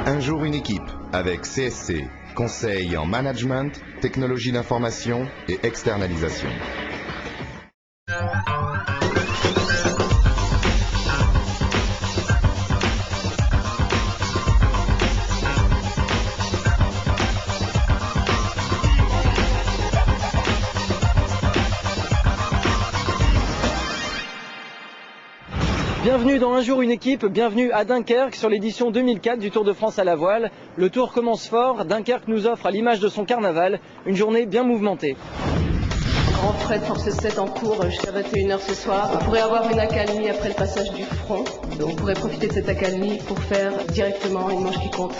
Un jour une équipe avec CSC, conseil en management, technologie d'information et externalisation. Bienvenue dans Un jour une équipe, bienvenue à Dunkerque sur l'édition 2004 du Tour de France à la voile. Le Tour commence fort, Dunkerque nous offre à l'image de son carnaval une journée bien mouvementée. Grand fret force 7 en cours jusqu'à 21 h ce soir. On pourrait avoir une accalmie après le passage du front. On pourrait profiter de cette accalmie pour faire directement une manche qui compte.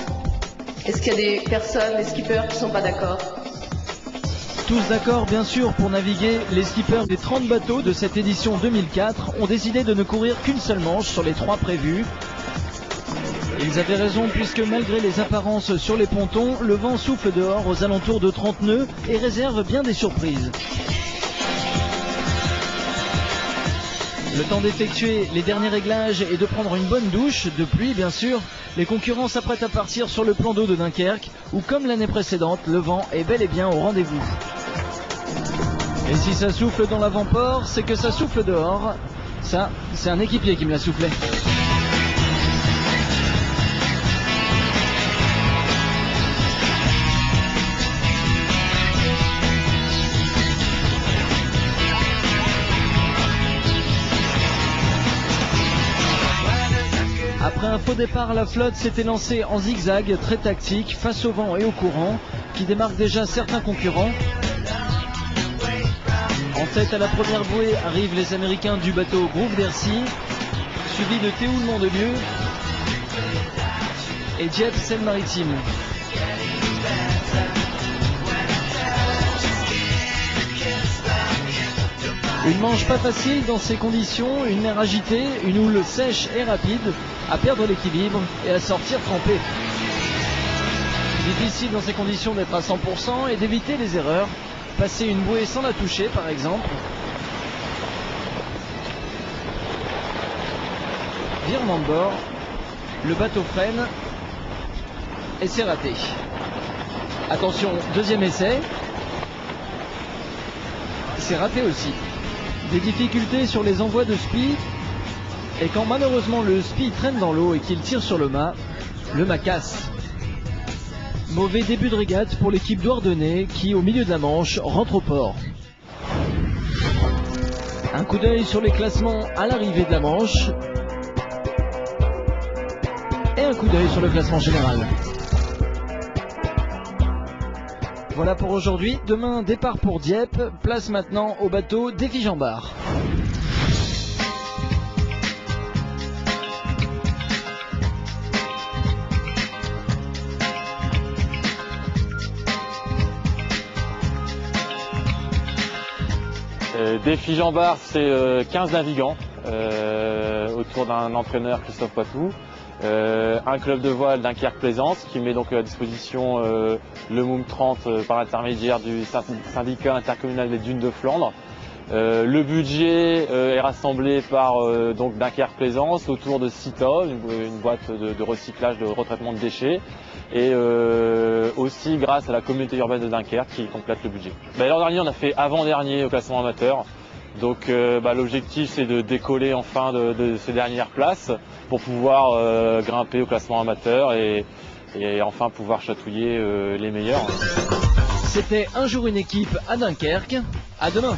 Est-ce qu'il y a des personnes, des skippers qui ne sont pas d'accord ? Tous d'accord bien sûr pour naviguer, les skippers des 30 bateaux de cette édition 2004 ont décidé de ne courir qu'une seule manche sur les 3 prévues. Ils avaient raison puisque malgré les apparences sur les pontons, le vent souffle dehors aux alentours de 30 nœuds et réserve bien des surprises. Le temps d'effectuer les derniers réglages et de prendre une bonne douche, de pluie bien sûr, les concurrents s'apprêtent à partir sur le plan d'eau de Dunkerque où comme l'année précédente, le vent est bel et bien au rendez-vous. Et si ça souffle dans l'avant-port, c'est que ça souffle dehors. Ça, c'est un équipier qui me l'a soufflé. Après un faux départ, la flotte s'était lancée en zigzag très tactique face au vent et au courant qui démarquent déjà certains concurrents. En tête à la première bouée arrivent les Américains du bateau Groove d'Ercy, suivi de Théoul Mondelieu et Dieppe Seine-Maritime. Une manche pas facile dans ces conditions, une mer agitée, une houle sèche et rapide, à perdre l'équilibre et à sortir trempé. Difficile dans ces conditions d'être à 100% et d'éviter les erreurs. Passer une bouée sans la toucher par exemple. Virement de bord, le bateau freine et c'est raté. Attention, deuxième essai. C'est raté aussi. Des difficultés sur les envois de spi. Et quand malheureusement le spi traîne dans l'eau et qu'il tire sur le mât casse. Mauvais début de régate pour l'équipe douarnenez qui, au milieu de la Manche, rentre au port. Un coup d'œil sur les classements à l'arrivée de la Manche. Et un coup d'œil sur le classement général. Voilà pour aujourd'hui. Demain, départ pour Dieppe. Place maintenant au bateau Défi Jean-Bart. Défi Jean-Bart, c'est 15 navigants autour d'un entraîneur Christophe Poitou, un club de voile Dunkerque-Plaisance qui met donc à disposition le MOOM 30 par l'intermédiaire du syndicat intercommunal des dunes de Flandre. Le budget est rassemblé par donc Dunkerque-Plaisance autour de CITA, une boîte de recyclage, de retraitement de déchets, et aussi grâce à la communauté urbaine de Dunkerque qui complète le budget. L'an dernier, on a fait avant-dernier au classement amateur. Donc l'objectif c'est de décoller enfin de ces dernières places pour pouvoir grimper au classement amateur et enfin pouvoir chatouiller les meilleurs. C'était Un jour une équipe à Dunkerque. À demain.